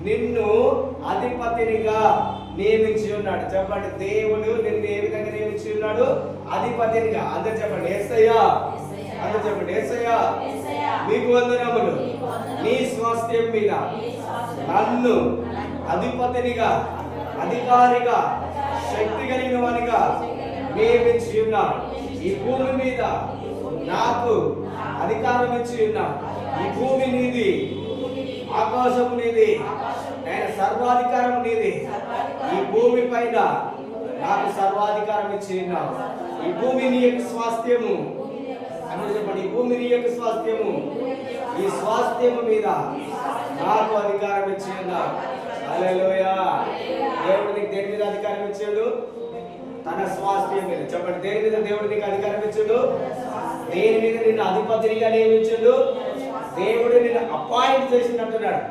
నిన్ను అధిపతినిగా నియమించి ఉన్నాడు. చెప్పండి, దేవుడు నిన్ను ఏ విధంగా నియమించి ఉన్నాడు? అధిపతినిగా. అందరు చెప్పండి, యేసయ్యా. అందరు చెప్పండి, యేసయ్యా మీకు వందనములు. నీ స్వాస్థ్యం మీద నన్ను అధిపతినిగా, అధికారిగా, శక్తి కలిగిన వానిగా నియమించి ఉన్నాడు. ఈ భూమి మీద నాకు అధికారం ఇచ్చి ఉన్నాడు. ఈ భూమి నీది, ఆకాశము నీది, నేను సర్వాధికారం నీది. ఈ భూమి పైన నాకు సర్వాధికారం ఇచ్చి ఉన్నావు. ఈ భూమి నీ యొక్క స్వాస్థ్యము. అందరూ చెప్పండి, ఈ భూమి నీ యొక్క స్వాస్థ్యము. ఈ స్వాస్థ్యము మీద నాకు అధికారం ఇచ్చి ఉన్నావు. హల్లెలూయా. దేవుడు నీకు దేని మీద అధికారం ఇచ్చాడు? తన స్వాస్థ్యం మీద. చెప్పండి, దేని మీద దేవుడు నీకు అధికారం ఇచ్చాడు? దేని మీద నిన్ను అధిపతినిగా నియమించాడు? దేవుడు నిన్ను అపాయింట్ చేసినట్టున్నాడు.